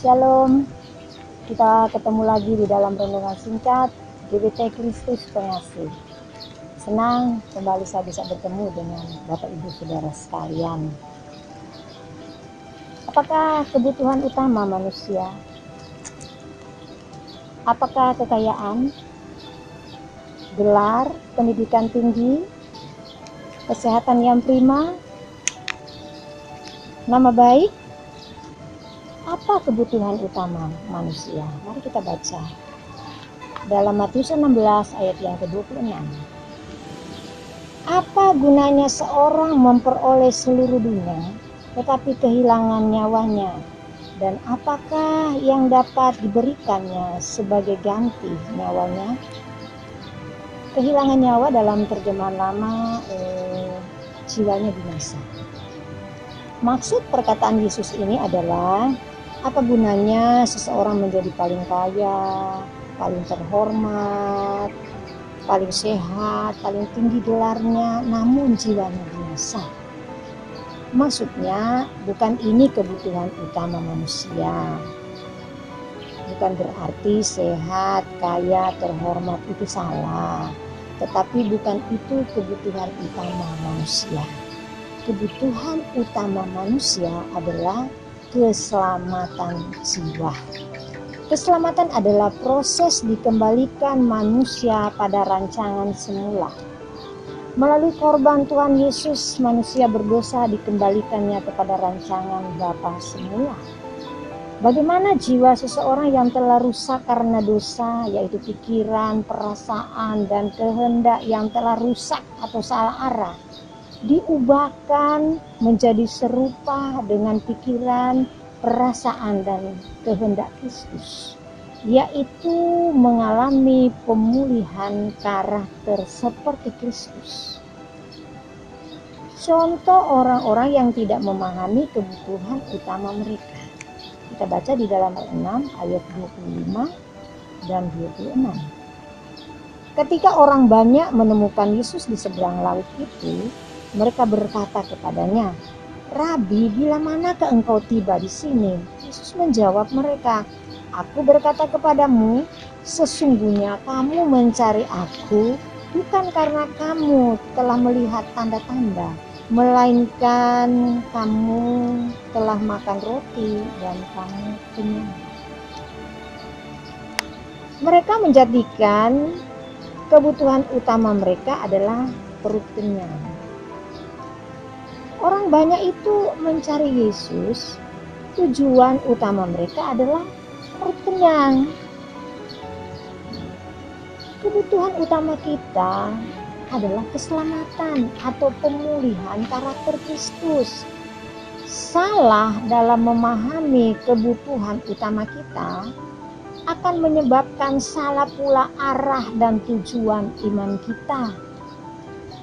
Shalom, kita ketemu lagi di dalam renungan singkat GBT Kristus Pengasih. Senang kembali saya bisa bertemu dengan Bapak Ibu Saudara sekalian. Apakah kebutuhan utama manusia? Apakah kekayaan, gelar, pendidikan tinggi, kesehatan yang prima, nama baik? Apa kebutuhan utama manusia? Mari kita baca dalam Matius 16 ayat yang ke-26. Apa gunanya seorang memperoleh seluruh dunia tetapi kehilangan nyawanya? Dan apakah yang dapat diberikannya sebagai ganti nyawanya? Kehilangan nyawa dalam terjemahan lama jiwanya binasa. Maksud perkataan Yesus ini adalah, apa gunanya seseorang menjadi paling kaya, paling terhormat, paling sehat, paling tinggi gelarnya, namun jiwanya binasa? Maksudnya bukan ini kebutuhan utama manusia. Bukan berarti sehat, kaya, terhormat itu salah. Tetapi bukan itu kebutuhan utama manusia. Kebutuhan utama manusia adalah keselamatan jiwa. Keselamatan adalah proses dikembalikan manusia pada rancangan semula. Melalui korban Tuhan Yesus, manusia berdosa dikembalikannya kepada rancangan Bapa semula. Bagaimana jiwa seseorang yang telah rusak karena dosa, yaitu pikiran, perasaan, dan kehendak yang telah rusak atau salah arah, diubahkan menjadi serupa dengan pikiran, perasaan, dan kehendak Kristus, yaitu mengalami pemulihan karakter seperti Kristus. Contoh orang-orang yang tidak memahami kebutuhan utama mereka. Kita baca di dalam 6 ayat 25 dan 26. Ketika orang banyak menemukan Yesus di seberang laut itu, mereka berkata kepadanya, "Rabi, bila manakah engkau tiba di sini?" Yesus menjawab mereka, "Aku berkata kepadamu, sesungguhnya kamu mencari aku bukan karena kamu telah melihat tanda-tanda, melainkan kamu telah makan roti dan kamu kenyang." Mereka menjadikan kebutuhan utama mereka adalah perut kenyang. Orang banyak itu mencari Yesus, tujuan utama mereka adalah perut kenyang. Kebutuhan utama kita adalah keselamatan atau pemulihan karakter Kristus. Salah dalam memahami kebutuhan utama kita akan menyebabkan salah pula arah dan tujuan iman kita.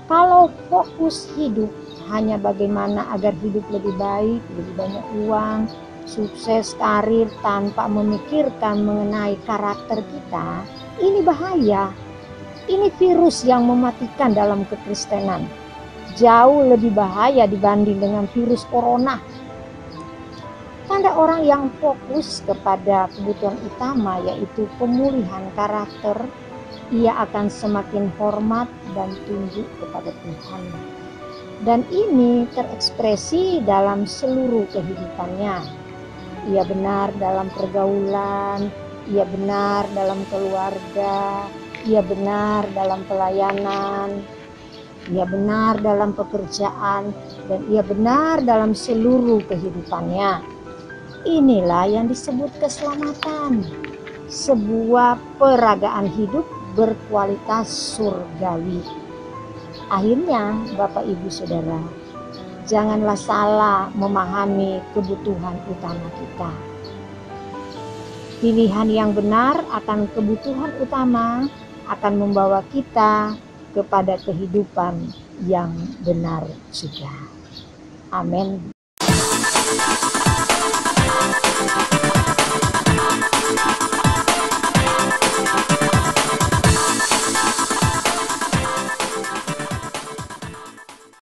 Kalau fokus hidup hanya bagaimana agar hidup lebih baik, lebih banyak uang, sukses, karir, tanpa memikirkan mengenai karakter kita, ini bahaya. Ini virus yang mematikan dalam kekristenan. Jauh lebih bahaya dibanding dengan virus corona. Tanda orang yang fokus kepada kebutuhan utama, yaitu pemulihan karakter, ia akan semakin hormat dan tunduk kepada Tuhan. Dan ini terekspresi dalam seluruh kehidupannya. Ia benar dalam pergaulan, ia benar dalam keluarga, ia benar dalam pelayanan, ia benar dalam pekerjaan, dan ia benar dalam seluruh kehidupannya. Inilah yang disebut keselamatan, sebuah peragaan hidup berkualitas surgawi. Akhirnya, Bapak Ibu Saudara, janganlah salah memahami kebutuhan utama kita. Pilihan yang benar akan kebutuhan utama akan membawa kita kepada kehidupan yang benar juga. Amin.